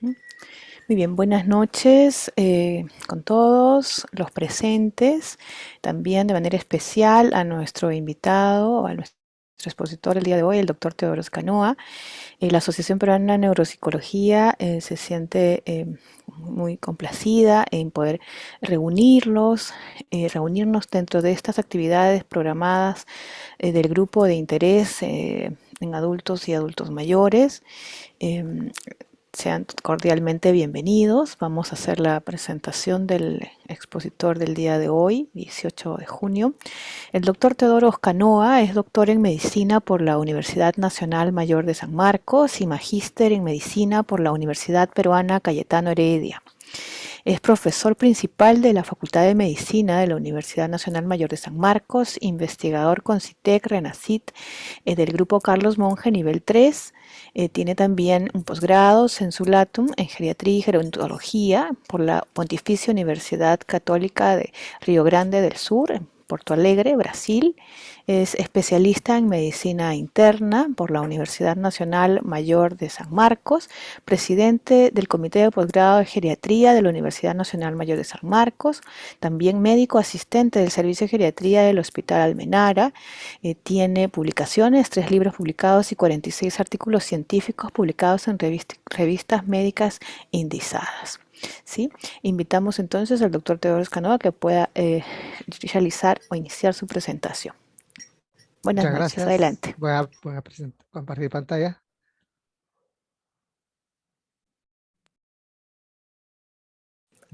Muy bien, buenas noches con todos los presentes, también de manera especial a nuestro invitado, a nuestro expositor el día de hoy, el doctor Teodoro Canoa. La Asociación Peruana de Neuropsicología se siente muy complacida en poder reunirnos dentro de estas actividades programadas del grupo de interés en adultos y adultos mayores. Em, Sean cordialmente bienvenidos. Vamos a hacer la presentación del expositor del día de hoy, 18 de junio. El doctor Teodoro Canoa es doctor en medicina por la Universidad Nacional Mayor de San Marcos y magíster en medicina por la Universidad Peruana Cayetano Heredia. Es profesor principal de la Facultad de Medicina de la Universidad Nacional Mayor de San Marcos, investigador con CITEC, RENACIT, del grupo Carlos Monge nivel 3. Tiene también un posgrado, sensu latum, en geriatría y gerontología por la Pontificia Universidad Católica de Río Grande del Sur, en Porto Alegre, Brasil. Es especialista en medicina interna por la Universidad Nacional Mayor de San Marcos, presidente del Comité de Posgrado de Geriatría de la Universidad Nacional Mayor de San Marcos, también médico asistente del Servicio de Geriatría del Hospital Almenara. Tiene publicaciones, 3 libros publicados y 46 artículos científicos publicados en revistas médicas indizadas. ¿Sí? Invitamos entonces al doctor Teodoro Canoa que pueda realizar o iniciar su presentación. Buenas Muchas noches, gracias. adelante. Voy a compartir pantalla.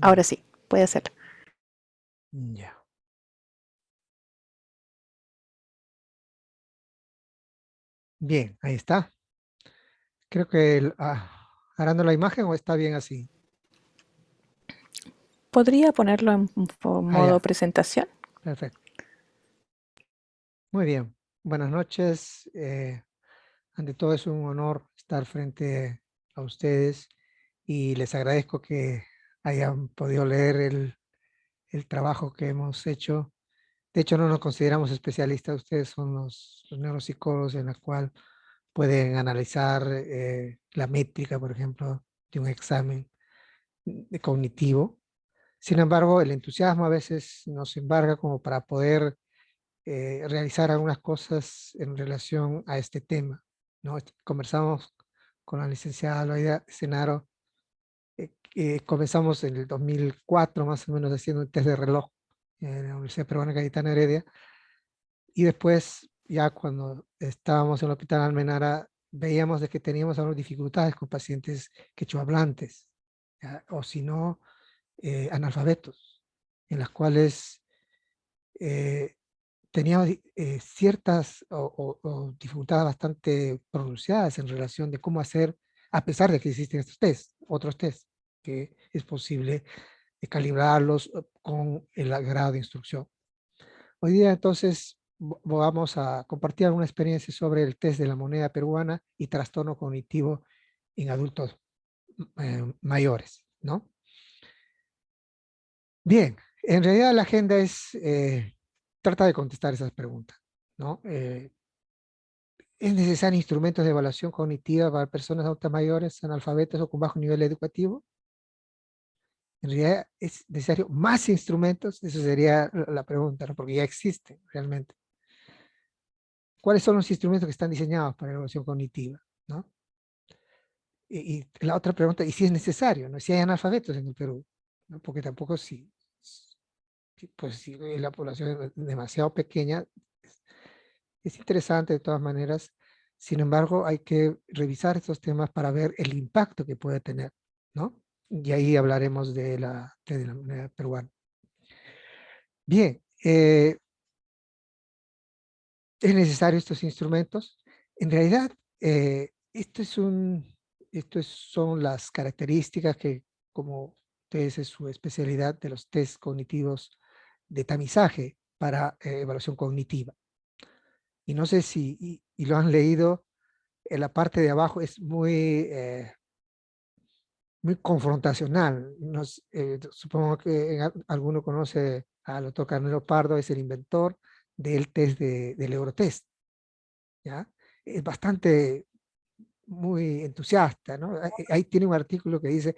Ahora sí, puede hacerlo. Ya. Bien, ahí está. Creo que ¿harán la imagen o está bien así? ¿Podría ponerlo en Ah, modo ya. presentación? Perfecto. Muy bien. Buenas noches. Ante todo es un honor estar frente a ustedes y les agradezco que hayan podido leer el trabajo que hemos hecho. De hecho, no nos consideramos especialistas, ustedes son los neuropsicólogos en la cual pueden analizar la métrica, por ejemplo, de un examen cognitivo. Sin embargo, el entusiasmo a veces nos embarga como para poder realizar algunas cosas en relación a este tema, ¿no? Conversamos con la licenciada Loida Senaro, comenzamos en el 2004 más o menos haciendo un test de reloj en la Universidad Peruana Cayetano Heredia, y después ya cuando estábamos en el Hospital Almenara veíamos de que teníamos algunas dificultades con pacientes quechohablantes, ¿ya? O si no, analfabetos, en las cuales eh, teníamos ciertas o dificultades bastante pronunciadas en relación de cómo hacer, a pesar de que existen estos test, otros test, que es posible calibrarlos con el grado de instrucción. Hoy día entonces vamos a compartir alguna experiencia sobre el test de la moneda peruana y trastorno cognitivo en adultos mayores, ¿no? Bien, en realidad la agenda trata de contestar esas preguntas, ¿no? ¿Es necesario instrumentos de evaluación cognitiva para personas adultas mayores, analfabetas o con bajo nivel educativo? En realidad es necesario más instrumentos, esa sería la pregunta, ¿no? Porque ya existen realmente. ¿Cuáles son los instrumentos que están diseñados para la evaluación cognitiva? ¿No? Y la otra pregunta, ¿y si es necesario? ¿No? Si hay analfabetos en el Perú, ¿no? Porque tampoco pues si la población es demasiado pequeña, es interesante de todas maneras. Sin embargo, hay que revisar estos temas para ver el impacto que puede tener, ¿no? Y ahí hablaremos de la moneda peruana. Bien, ¿es necesario estos instrumentos? En realidad, son las características que, como ustedes es su especialidad de los test cognitivos de tamizaje para evaluación cognitiva. Y no sé si y lo han leído, en la parte de abajo es muy confrontacional. Supongo que alguno conoce al doctor Carmelo Pardo, es el inventor del test del Eurotest, ¿ya? Es bastante muy entusiasta, ¿no? Ahí tiene un artículo que dice,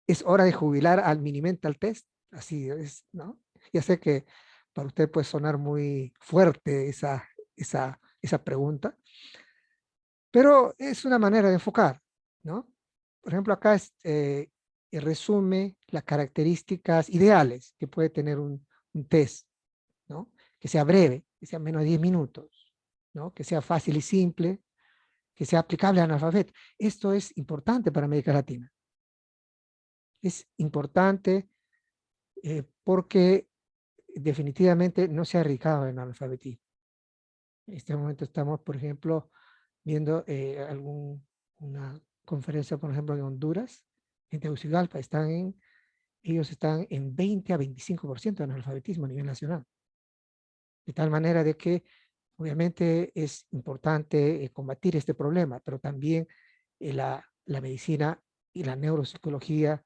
es hora de jubilar al mini mental test, así es, ¿no? Ya sé que para usted puede sonar muy fuerte esa pregunta, pero es una manera de enfocar, ¿no? Por ejemplo, acá resume las características ideales que puede tener un test, ¿no? Que sea breve, que sea menos de 10 minutos, ¿no? Que sea fácil y simple, que sea aplicable a analfabeto. Esto es importante para América Latina. Es importante porque definitivamente no se ha erradicado en analfabetismo. En este momento estamos, por ejemplo, viendo una conferencia, por ejemplo, en Honduras, en Tegucigalpa, ellos están en 20 a 25% de analfabetismo a nivel nacional. De tal manera de que obviamente es importante combatir este problema, pero también la medicina y la neuropsicología,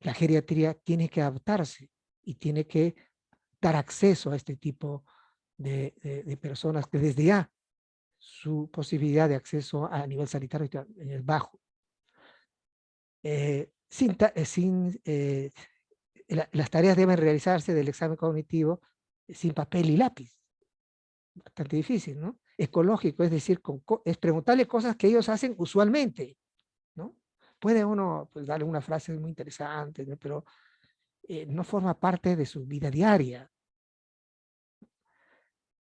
la geriatría tiene que adaptarse y tiene que dar acceso a este tipo de personas que desde ya su posibilidad de acceso a nivel sanitario es bajo. Las tareas deben realizarse del examen cognitivo sin papel y lápiz. Bastante difícil, ¿no? Ecológico, es decir, es preguntarle cosas que ellos hacen usualmente, ¿no? Puede uno pues, darle una frase muy interesante, ¿no? Pero no forma parte de su vida diaria.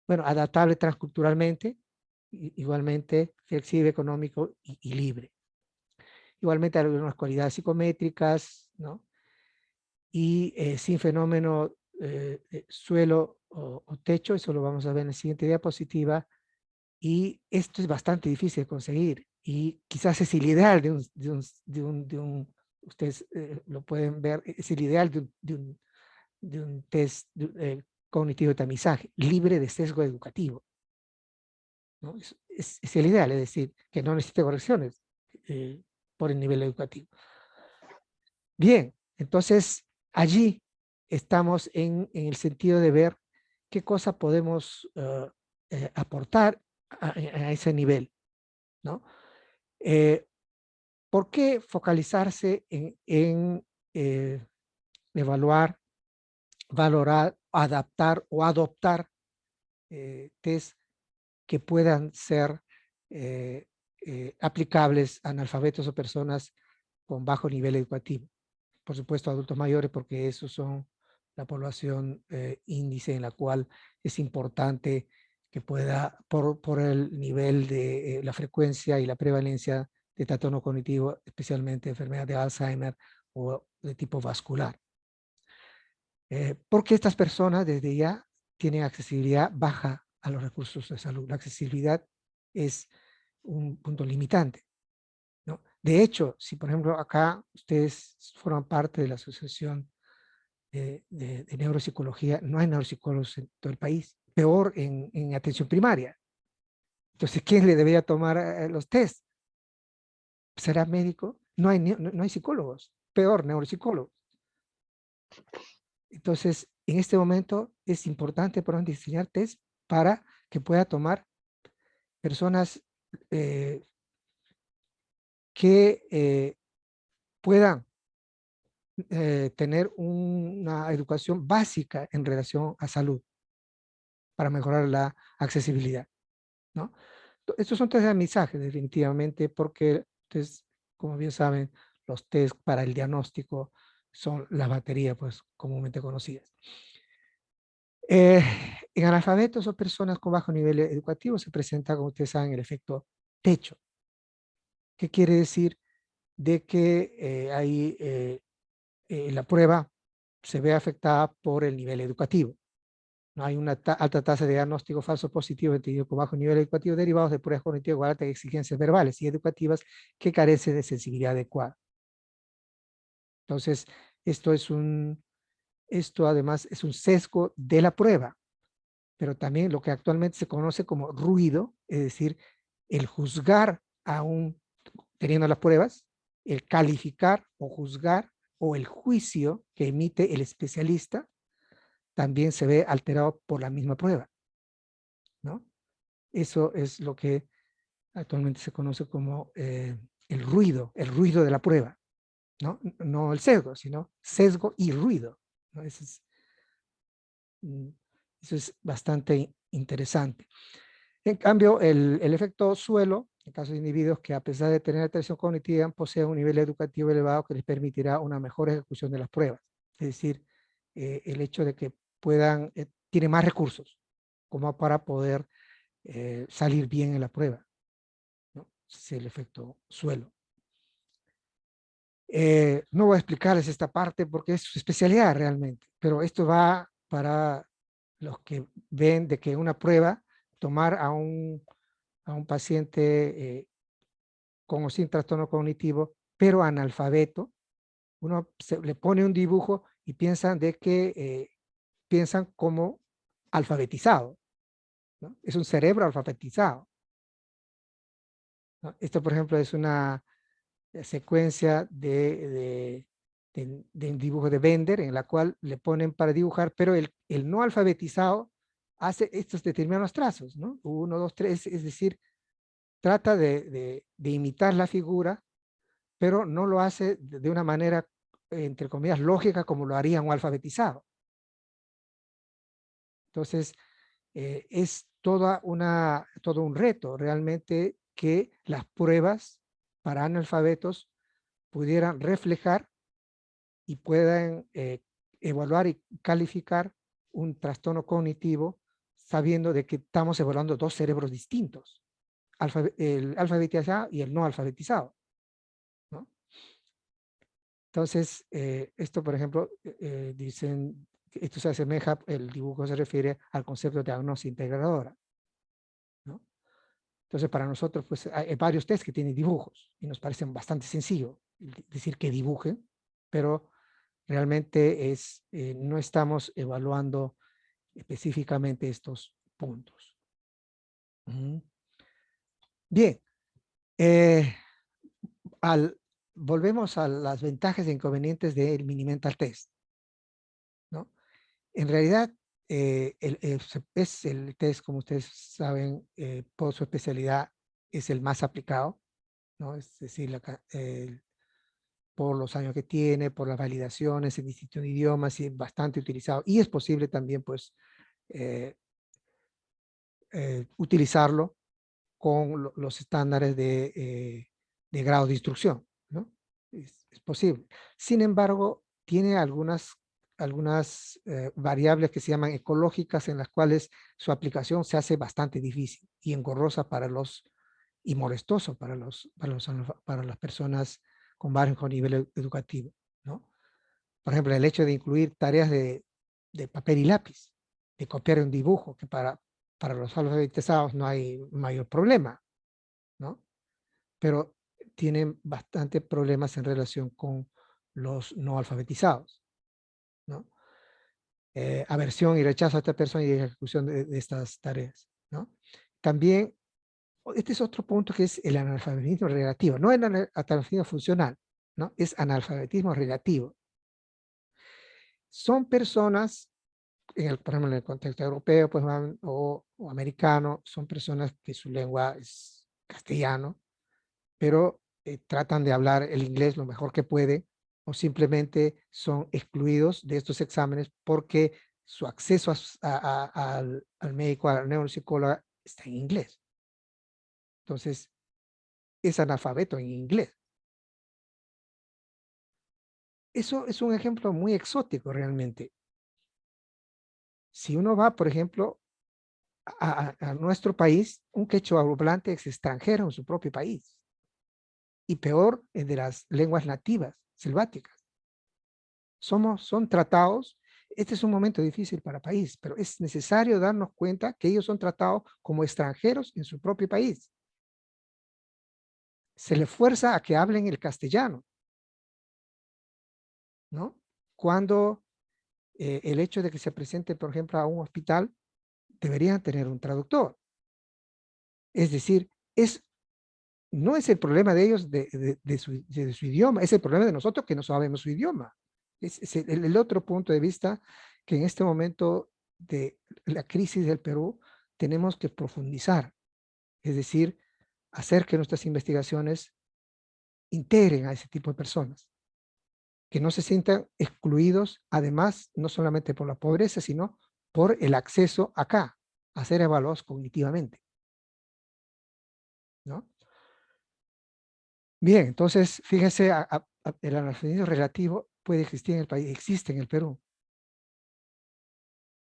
Bueno, adaptable transculturalmente, igualmente flexible, económico y libre. Igualmente algunas cualidades psicométricas, ¿no? Y sin fenómeno suelo o techo, eso lo vamos a ver en la siguiente diapositiva, y esto es bastante difícil de conseguir, y quizás es el ideal ustedes lo pueden ver, es el ideal de un test cognitivo de tamizaje, libre de sesgo educativo, ¿no? Es el ideal, es decir, que no necesite correcciones por el nivel educativo. Bien, entonces allí estamos en el sentido de ver qué cosa podemos aportar a ese nivel, ¿no? ¿Por qué focalizarse en evaluar, valorar, adaptar o adoptar test que puedan ser aplicables a analfabetos o personas con bajo nivel educativo? Por supuesto, adultos mayores, porque esos son la población índice en la cual es importante que pueda, por el nivel de la frecuencia y la prevalencia de trastorno cognitivo, especialmente enfermedad de Alzheimer o de tipo vascular. Porque estas personas desde ya tienen accesibilidad baja a los recursos de salud. La accesibilidad es un punto limitante, ¿no? De hecho, si por ejemplo acá ustedes forman parte de la Asociación de Neuropsicología, no hay neuropsicólogos en todo el país, peor en atención primaria. Entonces, ¿quién le debería tomar los test? ¿Será médico? No hay psicólogos, peor, neuropsicólogos. Entonces, en este momento es importante por ejemplo, diseñar test para que pueda tomar personas que puedan tener una educación básica en relación a salud para mejorar la accesibilidad, ¿no? Estos son test de aprendizaje definitivamente porque ustedes, como bien saben, los test para el diagnóstico son las baterías pues comúnmente conocidas. En analfabetos o personas con bajo nivel educativo se presenta, como ustedes saben, el efecto techo. ¿Qué quiere decir? De que la prueba se ve afectada por el nivel educativo. No hay una alta tasa de diagnóstico falso positivo entendido con bajo nivel educativo derivados de pruebas cognitivas con altas exigencias verbales y educativas que carecen de sensibilidad adecuada. Entonces, esto además es un sesgo de la prueba, pero también lo que actualmente se conoce como ruido, es decir, el juzgar aún teniendo las pruebas, el calificar o juzgar o el juicio que emite el especialista también se ve alterado por la misma prueba, ¿no? Eso es lo que actualmente se conoce como el ruido de la prueba, ¿no? No el sesgo, sino sesgo y ruido, ¿no? Mm, eso es bastante interesante. En cambio, el efecto suelo, en caso de individuos que a pesar de tener alteración cognitiva, poseen un nivel educativo elevado que les permitirá una mejor ejecución de las pruebas. Es decir, el hecho de que puedan, tiene más recursos como para poder salir bien en la prueba, ¿no? Es el efecto suelo. No voy a explicarles esta parte porque es su especialidad realmente, pero esto va para los que ven de que una prueba, tomar a un paciente con o sin trastorno cognitivo, pero analfabeto, uno le pone un dibujo y piensan de que piensan como alfabetizado, ¿no? Es un cerebro alfabetizado, ¿no? Esto, por ejemplo, es una secuencia de un dibujo de Bender en la cual le ponen para dibujar, pero el no alfabetizado hace estos determinados trazos, ¿no? Uno, dos, tres, es decir, trata de imitar la figura, pero no lo hace de una manera, entre comillas, lógica como lo haría un alfabetizado. Entonces, es todo un reto realmente que las pruebas para analfabetos pudieran reflejar y puedan evaluar y calificar un trastorno cognitivo sabiendo de que estamos evaluando dos cerebros distintos, el alfabetizado y el no alfabetizado, ¿no? Entonces, esto, por ejemplo, dicen, esto se asemeja, el dibujo se refiere al concepto de diagnosis integradora, ¿no? Entonces, para nosotros, pues, hay varios test que tienen dibujos y nos parecen bastante sencillo decir que dibujen, pero realmente no estamos evaluando específicamente estos puntos. Bien, eh, al, volvemos a las ventajas e inconvenientes del mini mental test, ¿no? En realidad, es el test, como ustedes saben, por su especialidad, es el más aplicado, ¿no? Es decir, por los años que tiene, por las validaciones en distintos idiomas, y es bastante utilizado. Y es posible también, pues, eh, utilizarlo con los estándares de grado de instrucción, ¿no? Es posible. Sin embargo, tiene algunas variables que se llaman ecológicas en las cuales su aplicación se hace bastante difícil y engorrosa y molestoso para las personas con bajo nivel educativo, ¿no? Por ejemplo, el hecho de incluir tareas de papel y lápiz, de copiar un dibujo, que para los alfabetizados no hay mayor problema, ¿no? Pero tienen bastante problemas en relación con los no alfabetizados, ¿no? Aversión y rechazo a esta persona y ejecución de estas tareas, ¿no? También, este es otro punto que es el analfabetismo relativo, no el analfabetismo funcional, ¿no? Es analfabetismo relativo. Son personas, por ejemplo, en el contexto europeo pues, o americano, son personas que su lengua es castellano, pero tratan de hablar el inglés lo mejor que pueden, o simplemente son excluidos de estos exámenes porque su acceso al médico, al neuropsicólogo, está en inglés. Entonces, es analfabeto en inglés. Eso es un ejemplo muy exótico realmente. Si uno va, por ejemplo, a nuestro país, un quechua hablante es extranjero en su propio país. Y peor, es de las lenguas nativas, selváticas. Son tratados, este es un momento difícil para el país, pero es necesario darnos cuenta que ellos son tratados como extranjeros en su propio país. Se les fuerza a que hablen el castellano, ¿no? Cuando el hecho de que se presente, por ejemplo, a un hospital, deberían tener un traductor. Es decir, no es el problema de ellos de su idioma, es el problema de nosotros que no sabemos su idioma. Es el otro punto de vista que en este momento de la crisis del Perú tenemos que profundizar, es decir, hacer que nuestras investigaciones integren a ese tipo de personas, que no se sientan excluidos, además, no solamente por la pobreza, sino por el acceso acá, a ser evaluados cognitivamente, ¿no? Bien, entonces, fíjense, el analfabetismo relativo puede existir en el país, existe en el Perú,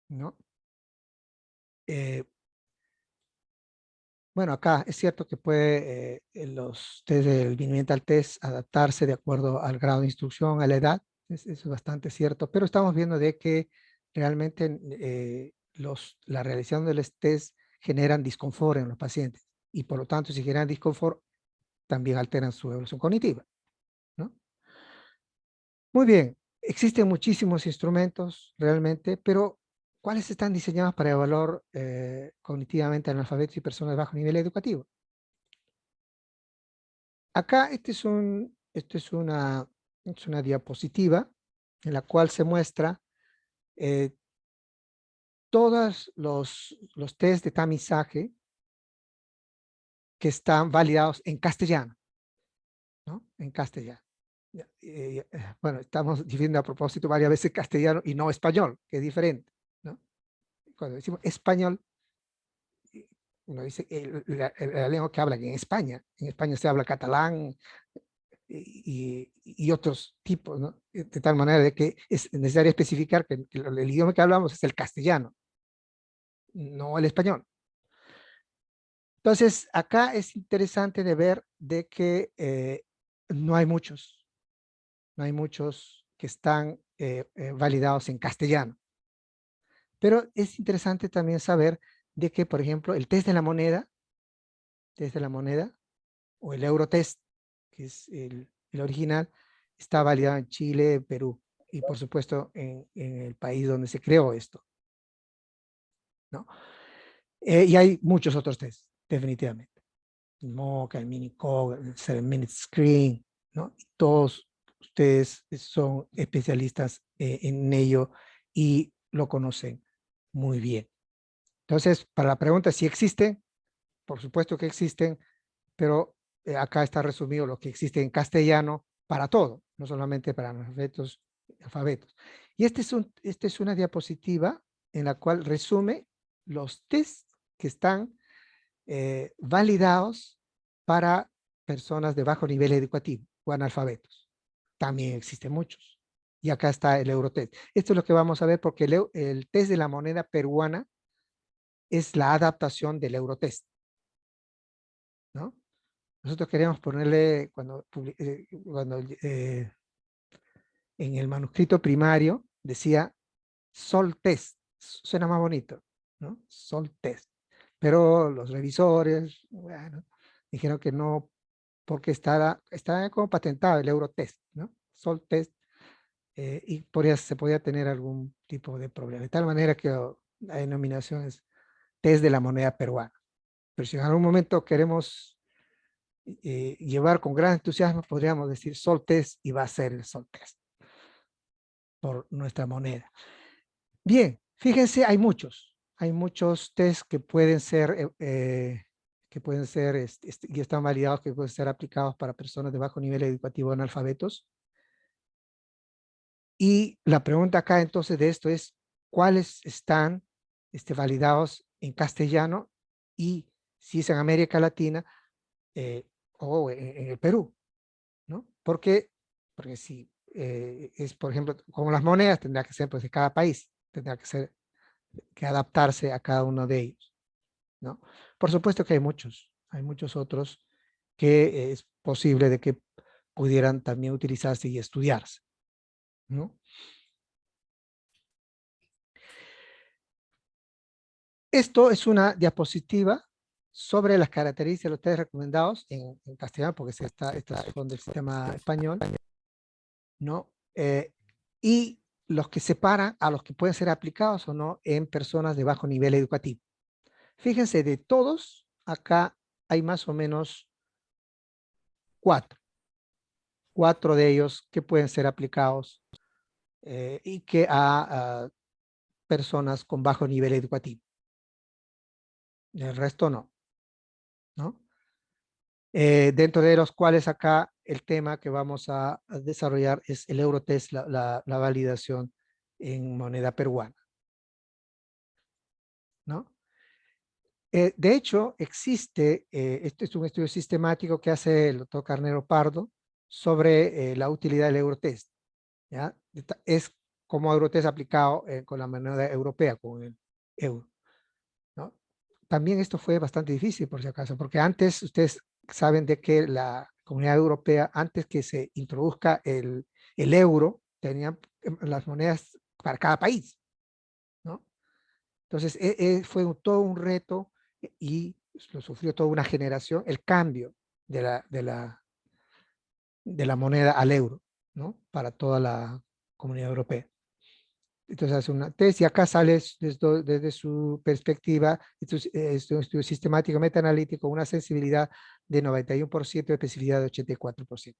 ¿no? Eh, bueno, acá es cierto que puede los test del Bimental Test adaptarse de acuerdo al grado de instrucción, a la edad, eso es bastante cierto, pero estamos viendo de que realmente la realización de los test generan disconfort en los pacientes y por lo tanto si generan disconfort también alteran su evolución cognitiva, ¿no? Muy bien, existen muchísimos instrumentos realmente, pero ¿cuáles están diseñados para evaluar cognitivamente analfabetos y personas de bajo nivel educativo? Acá es una diapositiva en la cual se muestra eh, todos los test de tamizaje que están validados en castellano, ¿no? En castellano. Bueno, estamos diciendo a propósito varias veces castellano y no español, que es diferente, ¿no? Cuando decimos español, uno dice la lengua que hablan en España se habla catalán y otros tipos, ¿no? De tal manera de que es necesario especificar que el idioma que hablamos es el castellano, no el español. Entonces, acá es interesante de ver de que no hay muchos que están validados en castellano. Pero es interesante también saber de que, por ejemplo, el test de la moneda o el Eurotest, que es el original, está validado en Chile, Perú y por supuesto en el país donde se creó esto, ¿no? Y hay muchos otros tests, definitivamente. El MOCA, el Minicog, el 7-Minute Screen, ¿no? Y todos ustedes son especialistas en ello y lo conocen muy bien. Entonces, para la pregunta si existen, por supuesto que existen, pero acá está resumido lo que existe en castellano para todo, no solamente para analfabetos. Y esta es una diapositiva en la cual resume los tests que están validados para personas de bajo nivel educativo o analfabetos. También existen muchos. Y acá está el Eurotest. Esto es lo que vamos a ver porque el test de la moneda peruana es la adaptación del Eurotest, ¿no? Nosotros queríamos ponerle, cuando en el manuscrito primario decía Sol Test, suena más bonito, ¿no? Sol Test. Pero los revisores, bueno, dijeron que no, porque está como patentado el Eurotest, ¿no? Sol Test, y se podía tener algún tipo de problema. De tal manera que la denominación es Test de la moneda peruana. Pero si en algún momento queremos llevar con gran entusiasmo, podríamos decir Sol Test y va a ser el Sol Test por nuestra moneda. Bien, fíjense, hay muchos test que pueden ser y están validados, que pueden ser aplicados para personas de bajo nivel educativo analfabetos. Y la pregunta acá entonces de esto es, ¿cuáles están validados en castellano y si es en América Latina o en el Perú? ¿No? Porque si es, por ejemplo, como las monedas, tendrá que ser pues de cada país, tendrá que adaptarse a cada uno de ellos, ¿no? Por supuesto que hay muchos otros que es posible de que pudieran también utilizarse y estudiarse, ¿no? Esto es una diapositiva sobre las características de los test recomendados en castellano, porque estas son del sistema español, ¿no? Y los que separan a los que pueden ser aplicados o no en personas de bajo nivel educativo. Fíjense, de todos, acá hay más o menos cuatro de ellos que pueden ser aplicados y que a personas con bajo nivel educativo. El resto no, ¿no? Dentro de los cuales acá el tema que vamos a desarrollar es el Eurotest, la validación en moneda peruana, ¿no? De hecho, existe, este es un estudio sistemático que hace el doctor Carnero Pardo sobre la utilidad del Eurotest, ¿ya? Es como Eurotest aplicado con la moneda europea, con el euro, ¿no? También esto fue bastante difícil, por si acaso, porque antes ustedes saben de que la Comunidad Europea, antes que se introduzca el euro, tenían las monedas para cada país, ¿no? Entonces, fue todo un reto y lo sufrió toda una generación, el cambio de la moneda al euro, ¿no? Para toda la Comunidad Europea. Entonces hace una tesis y acá sale desde su perspectiva, esto es un estudio sistemático metaanalítico, una sensibilidad de 91% y especificidad de 84%,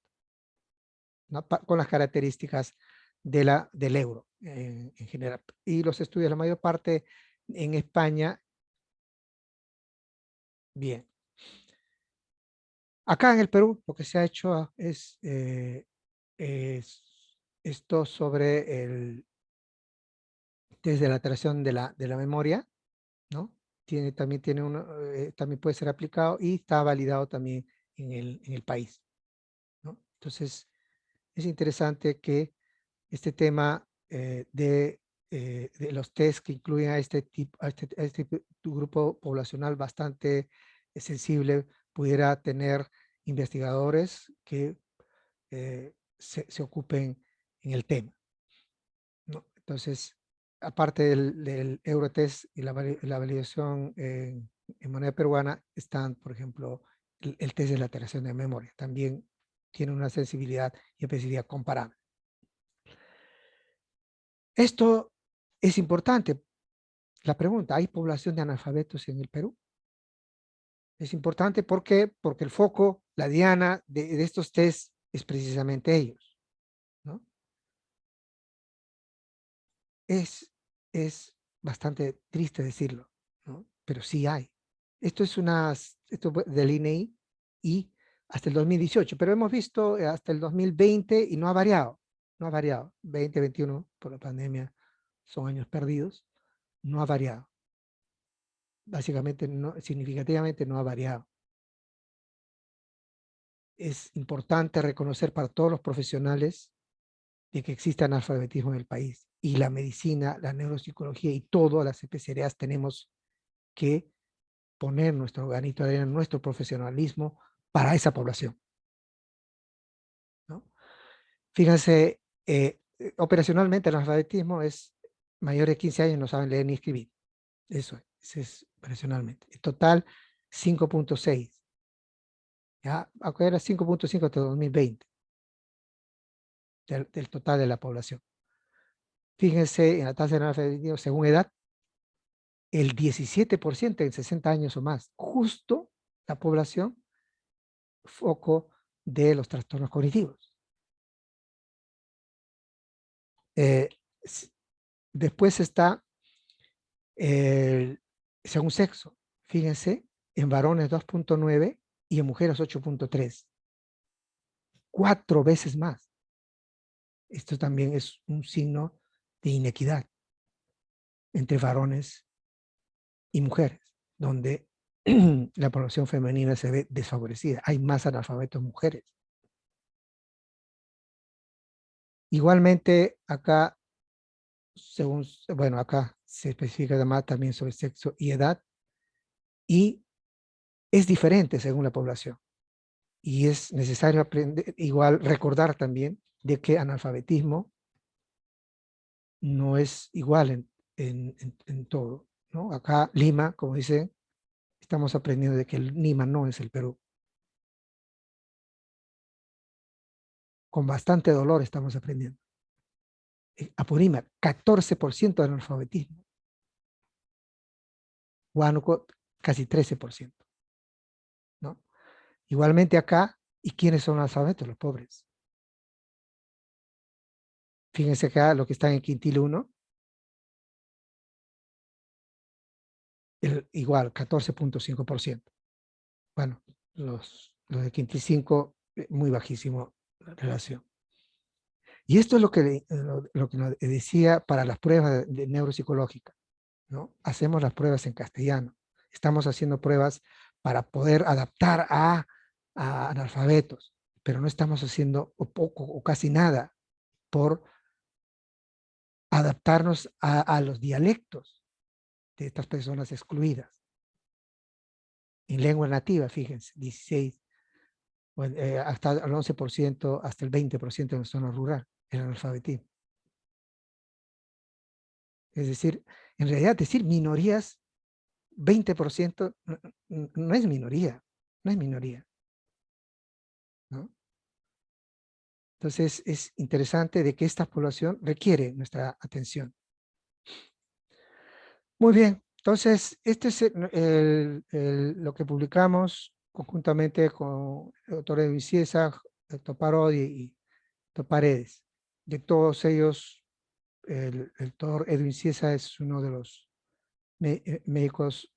¿no? Con las características del euro en general. Y los estudios, la mayor parte en España, bien. Acá en el Perú lo que se ha hecho es esto sobre desde la alteración de la memoria, ¿no? También puede ser aplicado y está validado también en el país, ¿no? Entonces, es interesante que este tema de los test que incluyen a este tipo, a este grupo poblacional bastante sensible, pudiera tener investigadores que se ocupen en el tema, ¿no? Entonces, aparte del Eurotest y la validación en moneda peruana, están, por ejemplo, el test de la alteración de memoria. También tiene una sensibilidad y especificidad comparable. Esto es importante. La pregunta, ¿hay población de analfabetos en el Perú? Es importante porque el foco, la diana de estos test es precisamente ellos, ¿no? Es bastante triste decirlo, ¿no? Pero sí hay. Esto del INEI y hasta el 2018, pero hemos visto hasta el 2020 y no ha variado, no ha variado. 2021 por la pandemia son años perdidos, no ha variado. Básicamente, significativamente no ha variado. Es importante reconocer para todos los profesionales de que existe analfabetismo en el país y la medicina, la neuropsicología y todas las especialidades tenemos que poner nuestro granito de arena, nuestro profesionalismo para esa población, ¿no? Fíjense, operacionalmente el analfabetismo es mayor de 15 años, no saben leer ni escribir. Eso es operacionalmente. En total, 5.6. ¿Ya? Acá era 5.5 hasta 2020 del total de la población. Fíjense en la tasa de analfabetismo según edad, el 17% en 60 años o más, justo la población foco de los trastornos cognitivos. Eh, Después está según sexo. Fíjense, en varones 2.9 y en mujeres 8.3. 4 veces más. Esto también es un signo de inequidad entre varones y mujeres, donde la población femenina se ve desfavorecida. Hay más analfabetos mujeres. Igualmente, acá, acá se especifica además también sobre sexo y edad, y es diferente según la población. Y es necesario aprender, igual recordar también de que analfabetismo no es igual en todo, ¿no? Acá Lima, como dicen, estamos aprendiendo de que Lima no es el Perú. Con bastante dolor estamos aprendiendo. Apurímac, 14% de analfabetismo. Huánuco, casi 13%, ¿no? Igualmente acá, ¿y quiénes son los analfabetos? Los pobres. Fíjense acá lo que está en quintil 1, igual, 14.5%. Bueno, los de quintil 5 muy bajísimo la relación. Y esto es lo que nos decía para las pruebas de neuropsicológica, ¿no? Hacemos las pruebas en castellano. Estamos haciendo pruebas para poder adaptar a analfabetos, pero no estamos haciendo o poco o casi nada por adaptarnos a los dialectos de estas personas excluidas. En lengua nativa, fíjense, 16, hasta el 11%, hasta el 20% en la zona rural, el analfabetismo. Es decir, en realidad decir minorías, 20% no es minoría, no es minoría, ¿no? Entonces es interesante de que esta población requiere nuestra atención. Muy bien, entonces este es lo que publicamos conjuntamente con el doctor Edwin Ciesa, Héctor Parodi y Héctor Paredes. De todos ellos, el doctor Edwin Ciesa es uno de los médicos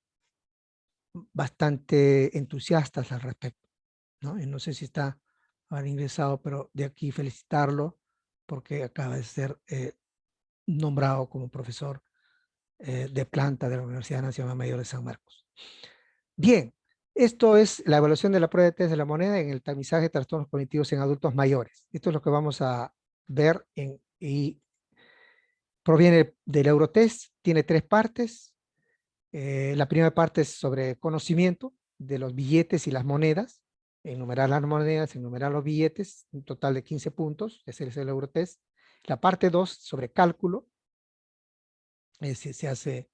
bastante entusiastas al respecto, ¿no? Y no sé si está ahora ingresado, pero de aquí felicitarlo porque acaba de ser nombrado como profesor de planta de la Universidad Nacional Mayor de San Marcos. Bien, esto es la evaluación de la prueba de test de la moneda en el tamizaje de trastornos cognitivos en adultos mayores. Esto es lo que vamos a ver y proviene del Eurotest, tiene 3 partes. La primera parte es sobre conocimiento de los billetes y las monedas, enumerar las monedas, enumerar los billetes, un total de 15 puntos, ese es el Eurotest. La parte 2 sobre cálculo, se hace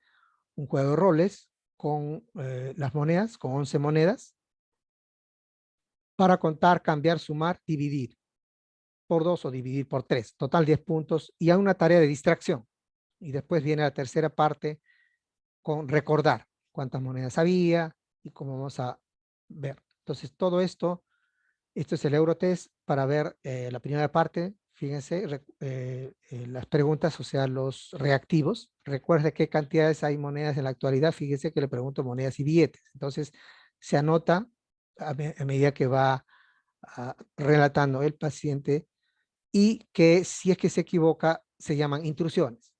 un juego de roles con las monedas, con 11 monedas, para contar, cambiar, sumar, dividir por 2 o dividir por 3, total 10 puntos, y hay una tarea de distracción. Y después viene la tercera parte con recordar cuántas monedas había y cómo vamos a ver. Entonces todo esto es el Eurotest para ver la primera parte. Fíjense, las preguntas, o sea, los reactivos. Recuerde qué cantidades hay monedas en la actualidad. Fíjense que le pregunto monedas y billetes. Entonces, se anota a medida que va relatando el paciente y que si es que se equivoca, se llaman intrusiones,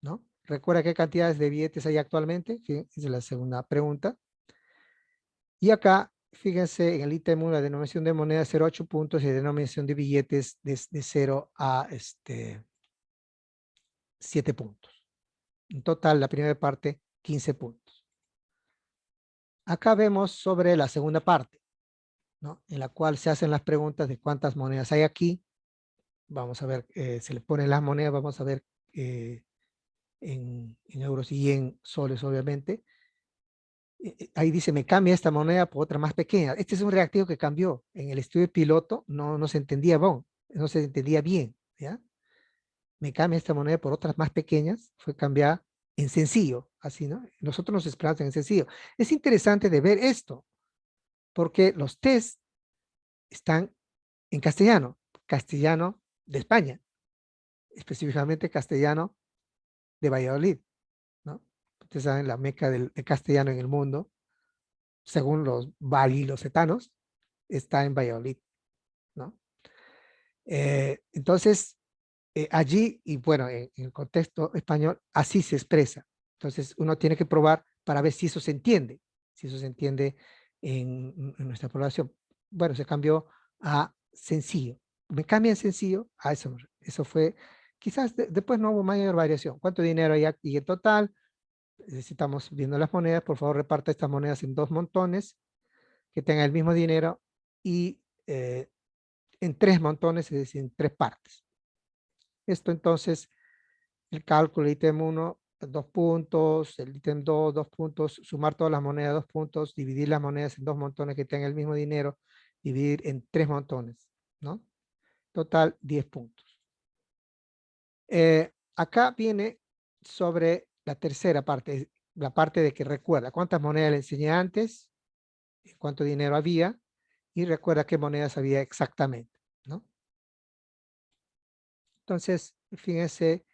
¿no? Recuerda qué cantidades de billetes hay actualmente. Esa es la segunda pregunta. Y acá, fíjense, en el ítem 1, la denominación de moneda 0,8 puntos y denominación de billetes de 0 a 7 puntos. En total, la primera parte, 15 puntos. Acá vemos sobre la segunda parte, ¿no? En la cual se hacen las preguntas de cuántas monedas hay aquí. Vamos a ver, se le ponen las monedas, vamos a ver en euros y en soles, obviamente. Ahí dice, me cambia esta moneda por otra más pequeña. Este es un reactivo que cambió. En el estudio piloto no se entendía bon, no se entendía bien, ¿ya? Me cambia esta moneda por otras más pequeñas, fue cambiada en sencillo, así, ¿no? Nosotros nos esperamos en sencillo. Es interesante de ver esto, porque los test están en castellano, castellano de España, específicamente castellano de Valladolid, ¿no? Ustedes saben, la meca del castellano en el mundo, según los valilosetanos, está en Valladolid, ¿no? Entonces, allí, y bueno, en el contexto español, así se expresa. Entonces, uno tiene que probar para ver si eso se entiende, en nuestra población. Bueno, se cambió a sencillo. Me cambia en sencillo a eso fue, quizás después no hubo mayor variación. ¿Cuánto dinero hay aquí en total? Estamos viendo las monedas, por favor reparta estas monedas en 2 montones que tengan el mismo dinero y en 3 montones, es decir, en 3 partes. Esto entonces, el cálculo, ítem 1, 2 puntos, el ítem 2, 2 puntos, sumar todas las monedas, 2 puntos, dividir las monedas en 2 montones que tengan el mismo dinero, dividir en 3 montones, ¿no? Total, 10 puntos. Acá viene sobre la tercera parte, la parte de que recuerda cuántas monedas le enseñé antes, cuánto dinero había, y recuerda qué monedas había exactamente, ¿no? Entonces, fíjense,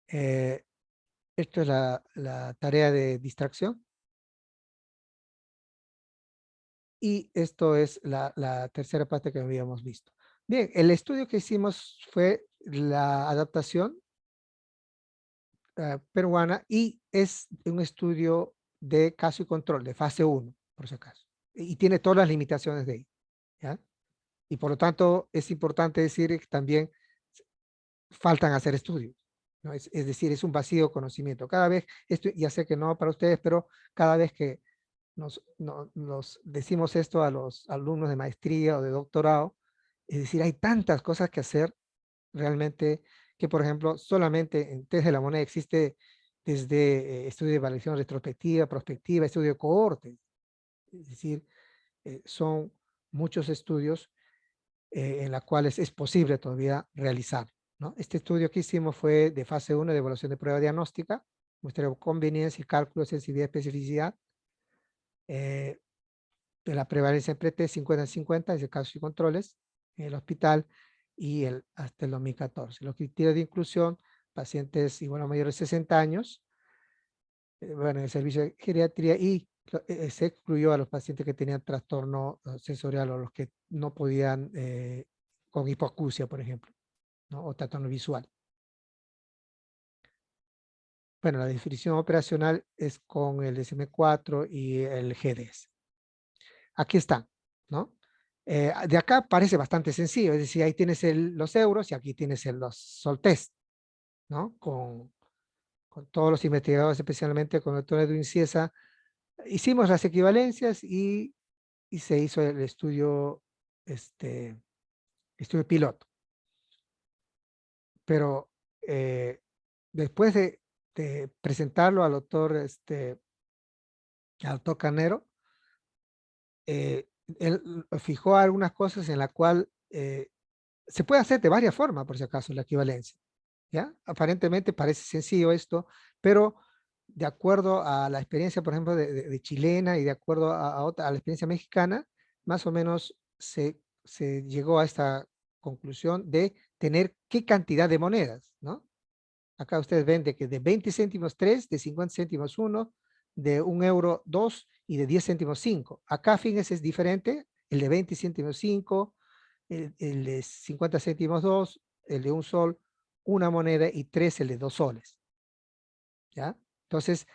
esto es la tarea de distracción. Y esto es la tercera parte que habíamos visto. Bien, el estudio que hicimos fue la adaptación peruana y es un estudio de caso y control, de fase 1, por si acaso. Y tiene todas las limitaciones de ahí, ¿ya? Y por lo tanto es importante decir que también faltan hacer estudios, ¿no? Es decir, es un vacío de conocimiento. Cada vez, esto ya sé que no para ustedes, pero cada vez que nos decimos esto a los alumnos de maestría o de doctorado, es decir, hay tantas cosas que hacer realmente que, por ejemplo, solamente en test de la moneda existe desde estudio de evaluación retrospectiva, prospectiva, estudio de cohortes. Es decir, son muchos estudios en los cuales es posible todavía realizar, ¿no? Este estudio que hicimos fue de fase 1 de evaluación de prueba diagnóstica, muestreo de conveniencia y cálculo de sensibilidad y especificidad, eh, de la prevalencia en pre-test 50-50, es el caso y controles, en el hospital y hasta el 2014. Los criterios de inclusión, pacientes igual o mayores de 60 años, bueno, en el servicio de geriatría y se excluyó a los pacientes que tenían trastorno sensorial o los que no podían, con hipoacusia, por ejemplo, ¿no? O trastorno visual. Bueno, la definición operacional es con el DSM-4 y el GDS. Aquí están, ¿no? De acá parece bastante sencillo, es decir, ahí tienes los euros y aquí tienes los Soltest, ¿no? Con todos los investigadores, especialmente con el doctor Edwin Ciesa, hicimos las equivalencias y se hizo el estudio, estudio piloto. Pero después de presentarlo al doctor Carnero, él fijó algunas cosas en la cual se puede hacer de varias formas, por si acaso, la equivalencia. ¿Ya? Aparentemente parece sencillo esto, pero de acuerdo a la experiencia, por ejemplo, de chilena y de acuerdo a la experiencia mexicana, más o menos se llegó a esta conclusión de tener qué cantidad de monedas, ¿no? Acá ustedes ven de que de 20 céntimos 3, de 50 céntimos 1, de 1 euro 2 y de 10 céntimos 5. Acá, fíjense, es diferente, el de 20 céntimos 5, el de 50 céntimos 2, el de un sol, una moneda y 3 el de 2 soles. ¿Ya? Entonces,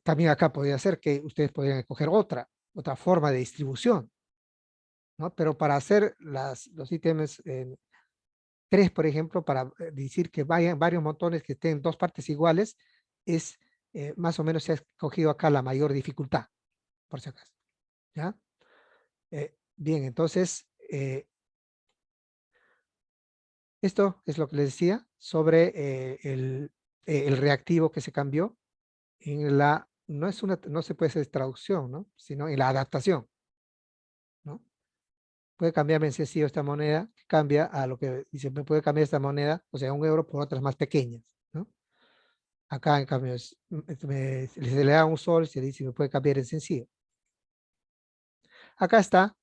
también acá podría ser que ustedes podrían escoger otra forma de distribución, ¿no? Pero para hacer los ítems 3, por ejemplo, para decir que vayan varios montones que estén en dos partes iguales, es más o menos se ha escogido acá la mayor dificultad, por si acaso. ¿Ya? Bien, entonces, esto es lo que les decía sobre el reactivo que se cambió en no se puede hacer traducción, ¿no? Sino en la adaptación, ¿no? Puede cambiarme en sencillo esta moneda, cambia a lo que dice, me puede cambiar esta moneda, o sea, 1 euro por otras más pequeñas, ¿no? Acá, en cambio, se le da un sol, se dice, me puede cambiar en sencillo. Acá está,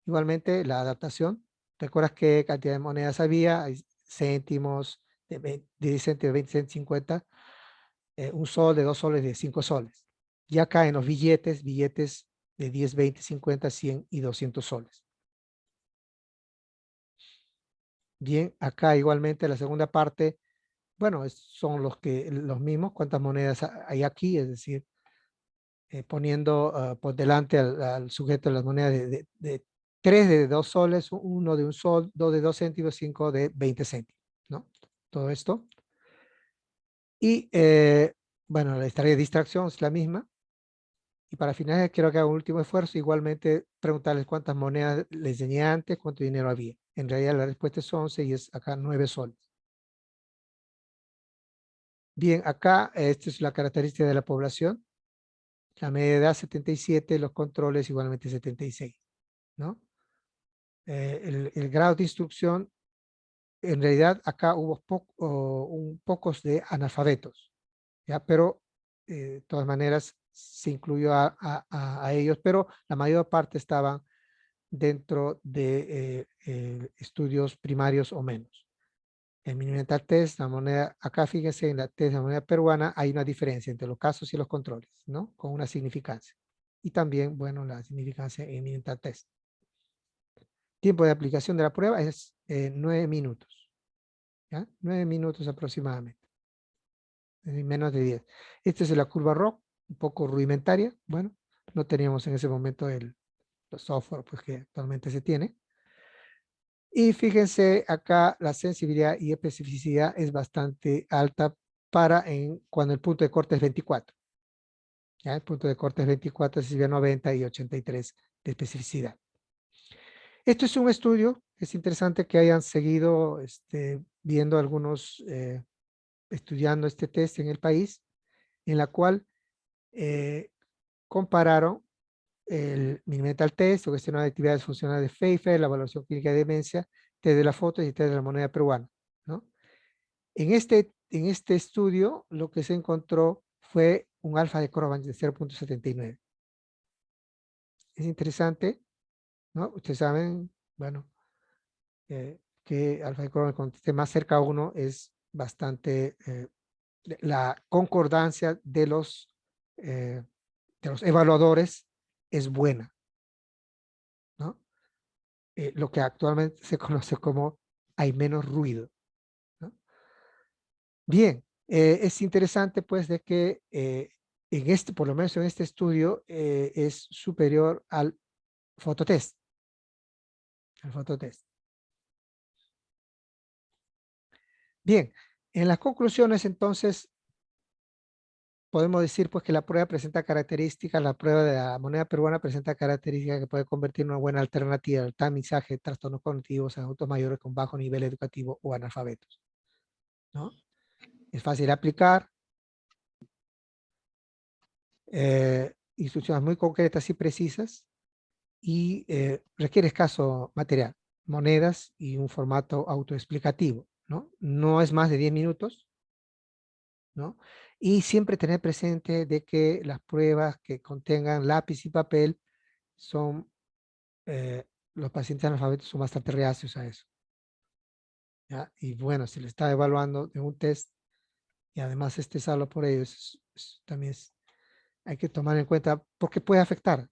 igualmente, la adaptación. ¿Recuerdas qué cantidad de monedas había? Hay céntimos, de 10 céntimos, 20 céntimos, 50, un sol, de 2 soles, de 5 soles. Y acá en los billetes de 10, 20, 50, 100 y 200 soles. Bien, acá igualmente la segunda parte, bueno, son los mismos, cuántas monedas hay aquí, es decir, poniendo por delante al sujeto de las monedas de 3 de 2 soles, 1 de 1 sol, 2 de 2 céntimos, 5 de 20 céntimos, ¿no? Todo esto. Y bueno, la historia de distracción es la misma. Y para finalizar, quiero que haga un último esfuerzo, igualmente preguntarles cuántas monedas les enseñé antes, cuánto dinero había. En realidad la respuesta es 11 y es acá 9 soles. Bien, acá esta es la característica de la población. La media de edad 77, los controles igualmente 76, ¿no? El grado de instrucción, en realidad acá hubo pocos de analfabetos, ¿ya? Pero de todas maneras se incluyó a ellos, pero la mayor parte estaban dentro de estudios primarios o menos. En Minimental Test, la moneda, acá fíjense en la test de la moneda peruana hay una diferencia entre los casos y los controles, ¿no? Con una significancia. y también, bueno, la significancia en Minital Test. Tiempo de aplicación de la prueba es 9 minutos, ¿ya? 9 minutos aproximadamente, menos de 10. Esta es la curva ROC, un poco rudimentaria. Bueno, no teníamos en ese momento los software pues, que actualmente se tiene. Y fíjense acá, la sensibilidad y especificidad es bastante alta cuando el punto de corte es 24. ¿Ya? El punto de corte es 24, sensibilidad 90 y 83 de especificidad. Esto es un estudio, es interesante que hayan seguido viendo algunos, estudiando este test en el país, en la cual compararon el Minimental Test, o cuestionario de actividades funcionales de Pfeiffer, la evaluación clínica de demencia, test de la foto y test de la moneda peruana, ¿no? En este estudio, lo que se encontró fue un alfa de Crobach de 0.79. Es interesante, ¿no? Ustedes saben, bueno, que alfa de Crobach cuando esté más cerca a 1 es bastante, la concordancia de los evaluadores es buena, ¿no? Lo que actualmente se conoce como hay menos ruido, ¿no? Bien, es interesante pues de que por lo menos en este estudio, es superior fototest, al fototest. Bien, en las conclusiones entonces podemos decir pues que la prueba presenta características, la prueba de la moneda peruana presenta características que puede convertir en una buena alternativa al tamizaje de trastornos cognitivos en adultos mayores con bajo nivel educativo o analfabetos, ¿no? Es fácil de aplicar, instrucciones muy concretas y precisas, y requiere escaso material, monedas y un formato autoexplicativo, ¿no? No es más de 10 minutos, ¿no? Y siempre tener presente de que las pruebas que contengan lápiz y papel son, los pacientes analfabetos son bastante reacios a eso, ¿ya? Y bueno, si le está evaluando de un test y además estresarlo por ellos, también hay que tomar en cuenta porque puede afectar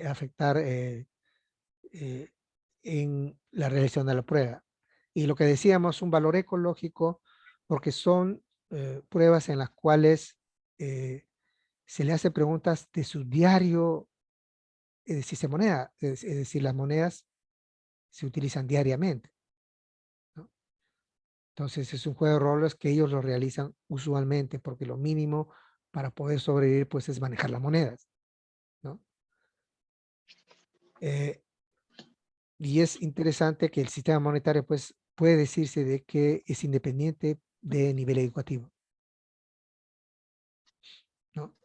afectar eh, en la realización de la prueba. Y lo que decíamos, un valor ecológico, porque son pruebas en las cuales se le hace preguntas de su diario, es decir, moneda, es decir, las monedas se utilizan diariamente, ¿no? Entonces es un juego de roles que ellos lo realizan usualmente, porque lo mínimo para poder sobrevivir pues es manejar las monedas, ¿no? Y es interesante que el sistema monetario pues puede decirse de que es independiente de nivel educativo, ¿no?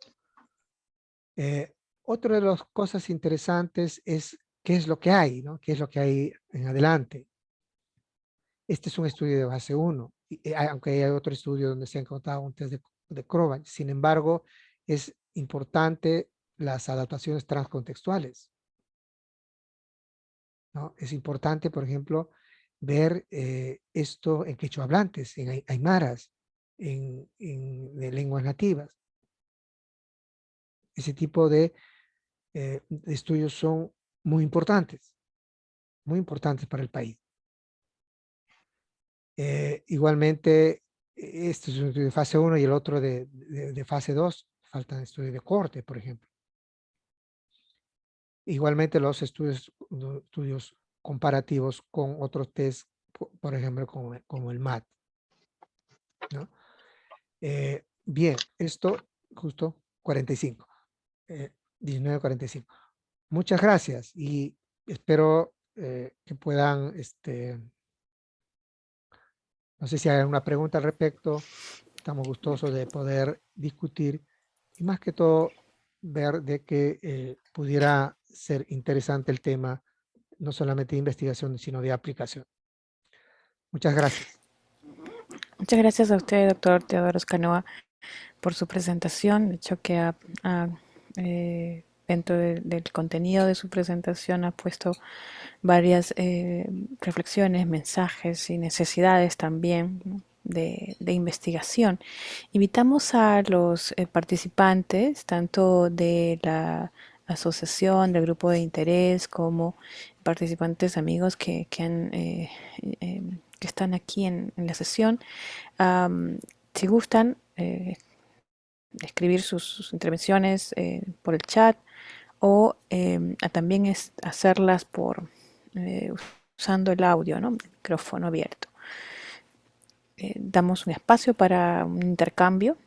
Otra de las cosas interesantes es qué es lo que hay, ¿no? ¿Qué es lo que hay en adelante? Este es un estudio de base 1, aunque hay otro estudio donde se ha encontrado un test de Crobach. Sin embargo, es importante las adaptaciones transcontextuales, ¿no? Es importante, por ejemplo, ver esto en quechua hablantes, en aymaras, de lenguas nativas. Ese tipo de estudios son muy importantes para el país. Igualmente, este es un estudio de fase 1 y el otro de fase 2, faltan estudios de corte, por ejemplo. Igualmente los estudios comparativos con otros test, por ejemplo, como el MAT, ¿no? Bien, esto justo 45, 19:45. Muchas gracias y espero que puedan, no sé si hay alguna pregunta al respecto. Estamos gustosos de poder discutir y más que todo ver de que pudiera ser interesante el tema, no solamente de investigación, sino de aplicación. Muchas gracias. Muchas gracias a usted, doctor Teodoro Escanoa, por su presentación. De hecho, que dentro del contenido de su presentación ha puesto varias reflexiones, mensajes y necesidades también, ¿no? de investigación. Invitamos a los participantes, tanto de la asociación, del grupo de interés, como participantes amigos que están aquí en la sesión. Si gustan, escribir sus intervenciones por el chat o también hacerlas usando el audio, ¿no? El micrófono abierto. Damos un espacio para un intercambio.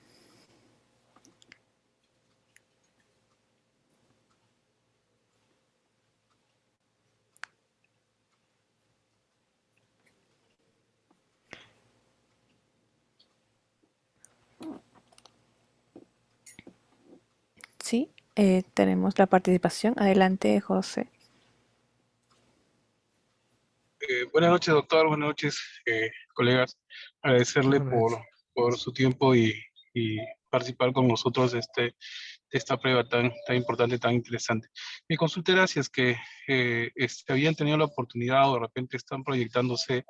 Sí, tenemos la participación. Adelante, José. Buenas noches, doctor. Buenas noches, colegas. Agradecerle por su tiempo y participar con nosotros de esta prueba tan importante, tan interesante. Mi consulta era si es que habían tenido la oportunidad o de repente están proyectándose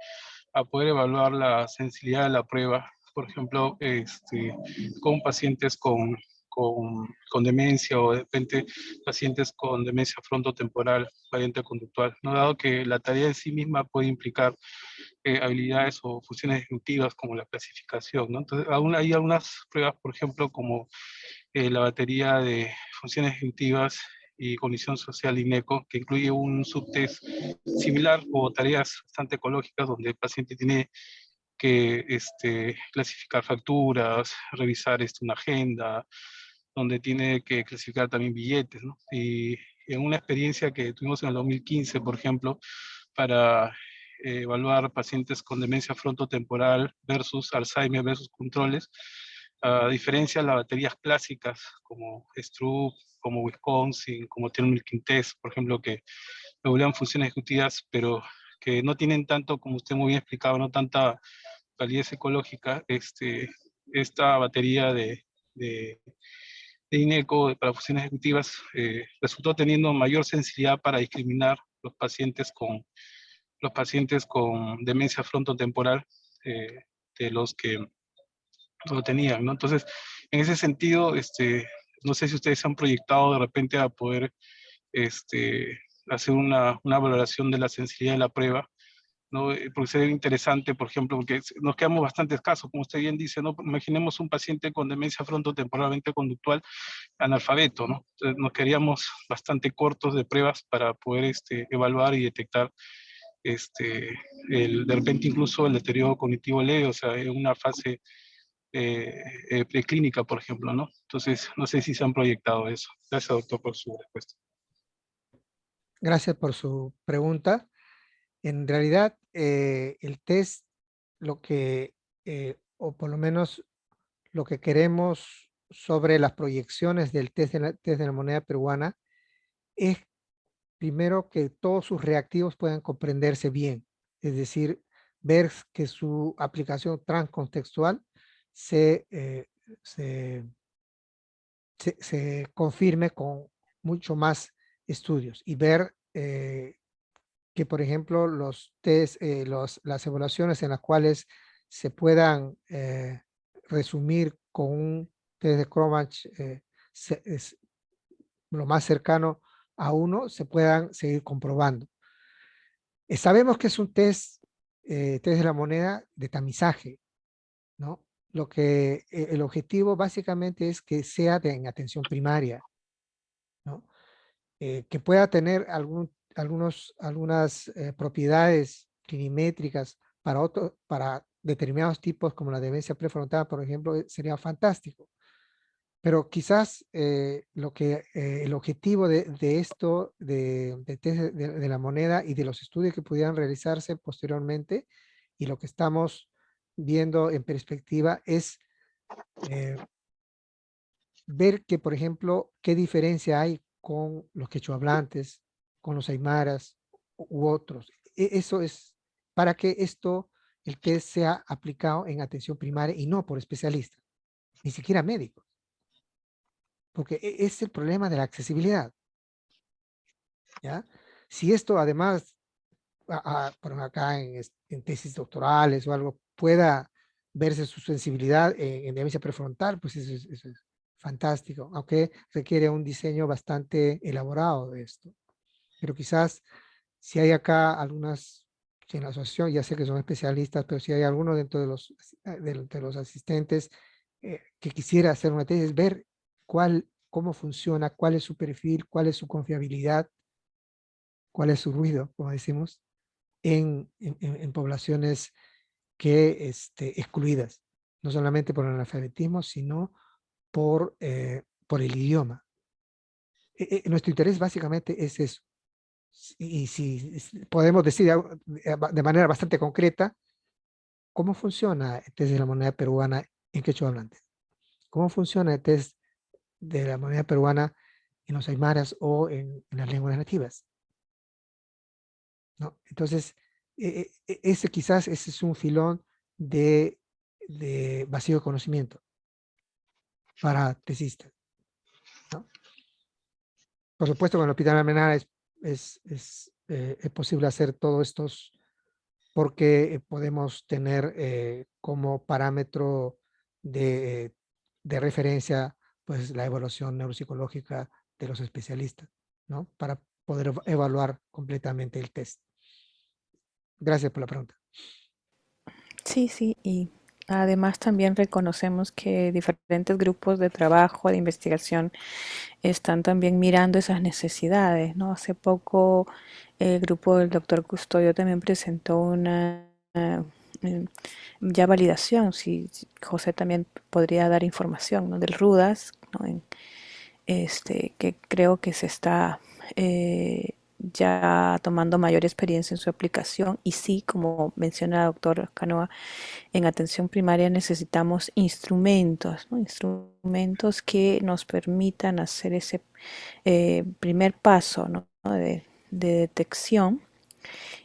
a poder evaluar la sensibilidad de la prueba, por ejemplo, con pacientes con demencia o de repente pacientes con demencia frontotemporal, variante conductual, ¿no? Dado que la tarea en sí misma puede implicar habilidades o funciones ejecutivas como la clasificación, ¿no? Entonces, hay algunas pruebas, por ejemplo, como la batería de funciones ejecutivas y cognición social INECO, que incluye un subtest similar o tareas bastante ecológicas donde el paciente tiene que clasificar facturas, revisar una agenda, donde tiene que clasificar también billetes, ¿no? Y en una experiencia que tuvimos en el 2015, por ejemplo, para evaluar pacientes con demencia frontotemporal versus Alzheimer versus controles, a diferencia de las baterías clásicas como Stroop, como Wisconsin, como tiene Milking Test, por ejemplo, que regulan funciones ejecutivas, pero que no tienen tanto, como usted muy bien explicaba, no tanta validez ecológica, esta batería de INECO para funciones ejecutivas resultó teniendo mayor sensibilidad para discriminar los pacientes con demencia frontotemporal de los que no lo tenían, ¿no? Entonces, en ese sentido, no sé si ustedes se han proyectado de repente a poder hacer una valoración de la sensibilidad de la prueba, ¿no? Porque sería interesante, por ejemplo, porque nos quedamos bastante escasos, como usted bien dice, ¿no? Imaginemos un paciente con demencia frontotemporalmente conductual analfabeto, ¿no? Entonces nos quedaríamos bastante cortos de pruebas para poder evaluar y detectar de repente incluso el deterioro cognitivo leve, o sea, en una fase preclínica, por ejemplo, ¿no? Entonces, no sé si se han proyectado eso. Gracias, doctor, por su respuesta. Gracias por su pregunta. En realidad, el test, o por lo menos lo que queremos sobre las proyecciones del test de la moneda peruana, es primero que todos sus reactivos puedan comprenderse bien, es decir, ver que su aplicación transcontextual se, se, se confirme con mucho más estudios y ver que, por ejemplo, las evaluaciones en las cuales se puedan resumir con un test de Cronbach es lo más cercano a uno, se puedan seguir comprobando. Sabemos que es un test de la moneda de tamizaje, ¿no? El objetivo básicamente es que sea en atención primaria, ¿no? Que pueda tener algunas propiedades clinimétricas para determinados tipos como la demencia prefrontal, por ejemplo, sería fantástico. Pero quizás el objetivo de esto, de test de la moneda y de los estudios que pudieran realizarse posteriormente, y lo que estamos viendo en perspectiva es ver que, por ejemplo, qué diferencia hay con los quechohablantes, con los aymaras u otros. Eso es para que el test sea aplicado en atención primaria y no por especialistas, ni siquiera médicos, porque es el problema de la accesibilidad, ¿ya? Si esto además, por acá en tesis doctorales o algo, pueda verse su sensibilidad en demencia prefrontal, pues eso es fantástico, aunque requiere un diseño bastante elaborado de esto. Pero quizás si hay acá algunas, si en la asociación, ya sé que son especialistas, pero si hay alguno dentro de los asistentes que quisiera hacer una tesis, ver cómo funciona, cuál es su perfil, cuál es su confiabilidad, cuál es su ruido, como decimos, en poblaciones que excluidas, no solamente por el analfabetismo, sino por el idioma. Nuestro interés básicamente es eso. Y si podemos decir de manera bastante concreta, ¿cómo funciona el test de la moneda peruana en quechua hablante? ¿Cómo funciona el test de la moneda peruana en los aymaras o en las lenguas nativas? ¿No? Entonces, quizás ese es un filón de, vacío de conocimiento para tesistas, ¿no? Por supuesto, con el Hospital Almenara es posible hacer todos estos porque podemos tener como parámetro de, de referencia pues la evaluación neuropsicológica de los especialistas, ¿no? Para poder evaluar completamente el test. Gracias por la pregunta. Sí, sí, y además también reconocemos que diferentes grupos de trabajo, de investigación, están también mirando esas necesidades, ¿no? Hace poco el grupo del doctor Custodio también presentó una ya validación, si José también podría dar información, ¿no? Del RUDAS, ¿no? Que creo que se está ya tomando mayor experiencia en su aplicación y sí, como menciona el doctor Canoa, en atención primaria necesitamos instrumentos, ¿no? Instrumentos que nos permitan hacer ese primer paso, ¿no? de detección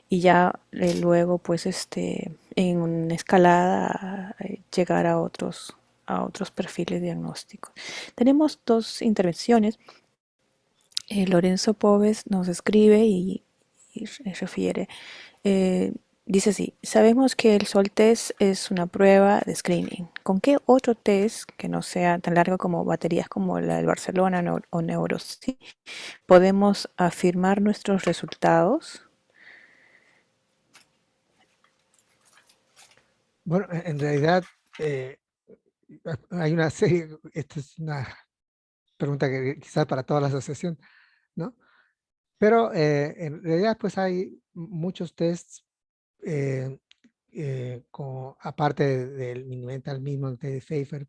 y ya luego pues en una escalada llegar a otros perfiles diagnósticos. Tenemos dos intervenciones. Lorenzo Poves nos escribe y refiere, eh, dice así: sabemos que el SOL test es una prueba de screening. ¿Con qué otro test que no sea tan largo como baterías como la del Barcelona o Neurosci podemos afirmar nuestros resultados? Bueno, en realidad hay una serie, esta es una pregunta que quizás para toda la asociación, ¿no? Pero en realidad pues hay muchos tests, aparte del Minimental mismo, el test de Pfeiffer,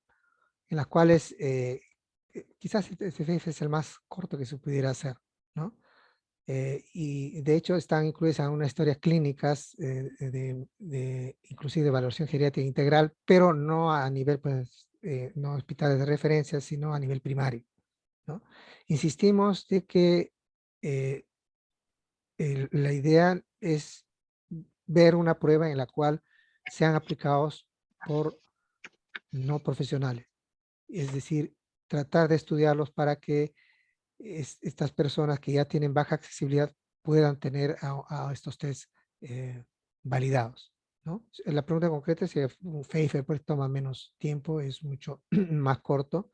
en las cuales quizás este Pfeiffer es el más corto que se pudiera hacer, ¿no? Y de hecho están incluidas en unas historias clínicas inclusive de evaluación geriátrica integral, pero no a nivel, pues, no hospitales de referencia, sino a nivel primario, ¿no? Insistimos de que eh, la idea es ver una prueba en la cual sean aplicados por no profesionales, es decir, tratar de estudiarlos para que estas personas que ya tienen baja accesibilidad puedan tener a estos test validados, ¿no? La pregunta concreta es si un Pfeiffer pues toma menos tiempo, es mucho más corto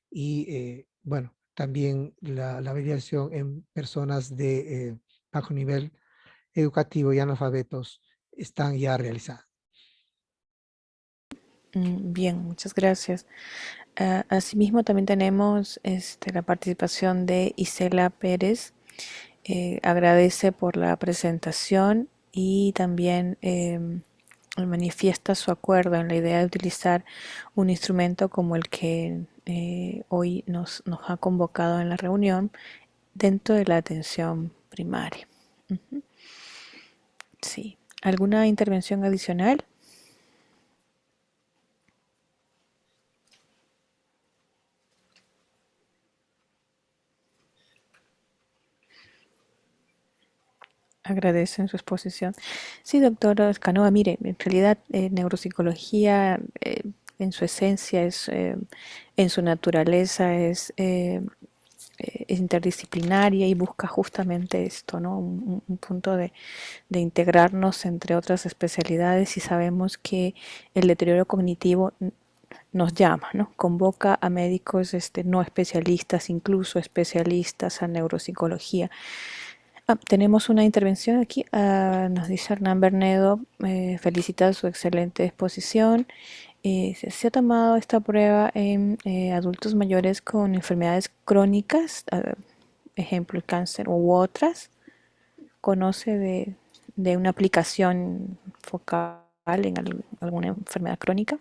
y bueno, también la validación en personas de bajo nivel educativo y analfabetos están ya realizadas. Bien, muchas gracias. Asimismo, también tenemos la participación de Isela Pérez. Agradece por la presentación y también manifiesta su acuerdo en la idea de utilizar un instrumento como el que hoy nos ha convocado en la reunión dentro de la atención primaria. Sí. ¿Alguna intervención adicional? Agradecen su exposición. Sí, doctora Escanoa, mire, en realidad neuropsicología en su esencia, en su naturaleza, es es interdisciplinaria y busca justamente esto, ¿no? Un punto de integrarnos entre otras especialidades, y sabemos que el deterioro cognitivo nos llama, ¿no? Convoca a médicos no especialistas, incluso especialistas en neuropsicología. Tenemos una intervención aquí. Nos dice Hernán Bernedo, felicita su excelente exposición. Se ha tomado esta prueba en adultos mayores con enfermedades crónicas, ejemplo el cáncer u otras. ¿Conoce de una aplicación focal en alguna enfermedad crónica?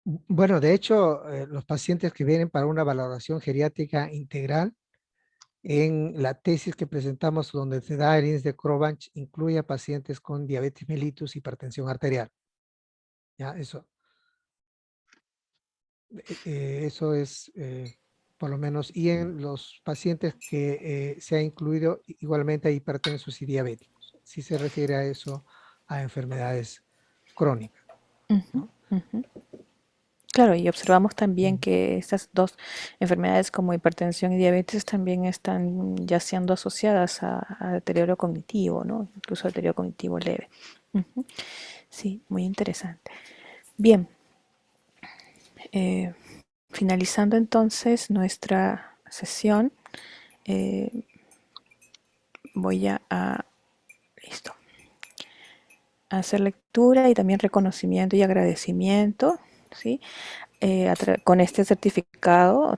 Bueno, de hecho, los pacientes que vienen para una valoración geriátrica integral, en la tesis que presentamos donde se da el índice de Crovach, incluye a pacientes con diabetes mellitus y hipertensión arterial. Ya, eso es por lo menos, y en los pacientes que se ha incluido igualmente a hipertensos y diabéticos, si se refiere a eso, a enfermedades crónicas, ¿no? Claro, y observamos también que estas dos enfermedades como hipertensión y diabetes también están ya siendo asociadas a deterioro cognitivo, ¿no? Incluso deterioro cognitivo leve. Sí, muy interesante. Bien, finalizando entonces nuestra sesión, voy listo, a hacer lectura y también reconocimiento y agradecimiento, ¿sí? Con este certificado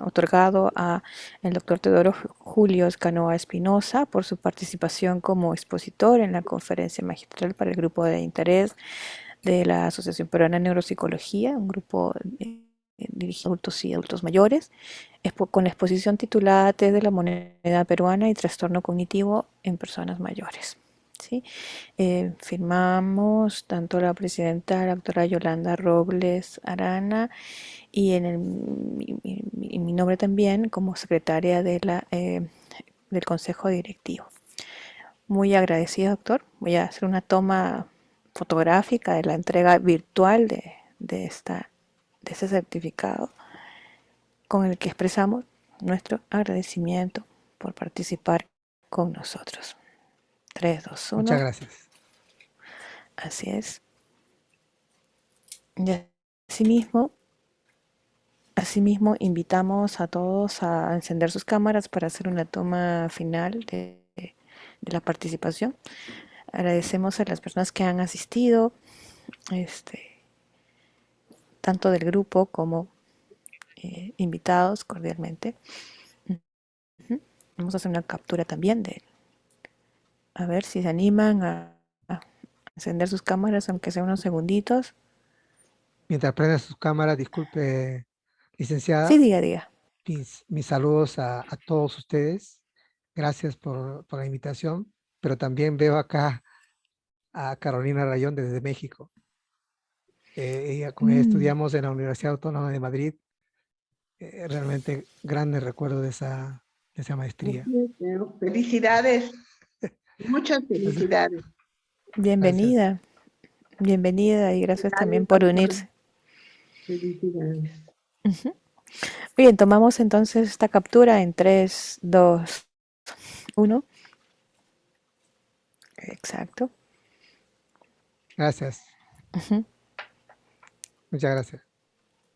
otorgado a el doctor Teodoro Julio Escanoa Espinosa por su participación como expositor en la conferencia magistral para el grupo de interés de la Asociación Peruana de Neuropsicología, un grupo dirigido a adultos y adultos mayores, con la exposición titulada Test de la moneda peruana y trastorno cognitivo en personas mayores. ¿Sí? Firmamos tanto la presidenta, la doctora Yolanda Robles Arana, y mi nombre también como secretaria del Consejo Directivo. Muy agradecida, doctor. Voy a hacer una toma fotográfica de la entrega virtual de ese certificado, con el que expresamos nuestro agradecimiento por participar con nosotros. 3, 2, Muchas 1. gracias. Así es. Y asimismo, invitamos a todos a encender sus cámaras para hacer una toma final de la participación. Agradecemos a las personas que han asistido, tanto del grupo como invitados cordialmente. Vamos a hacer una captura también a ver si se animan a encender sus cámaras, aunque sea unos segunditos. Mientras prenda sus cámaras, disculpe, licenciada, Sí, diga. mis saludos a todos ustedes. Gracias por la invitación, pero también veo acá a Carolina Rayón desde México. Con ella estudiamos en la Universidad Autónoma de Madrid. Realmente grandes recuerdos de esa maestría. Felicidades, muchas felicidades. Bienvenida, gracias. bienvenida, y gracias también por unirse. Felicidades. Bien, tomamos entonces esta captura en 3, 2, 1. Exacto. Gracias. Muchas gracias.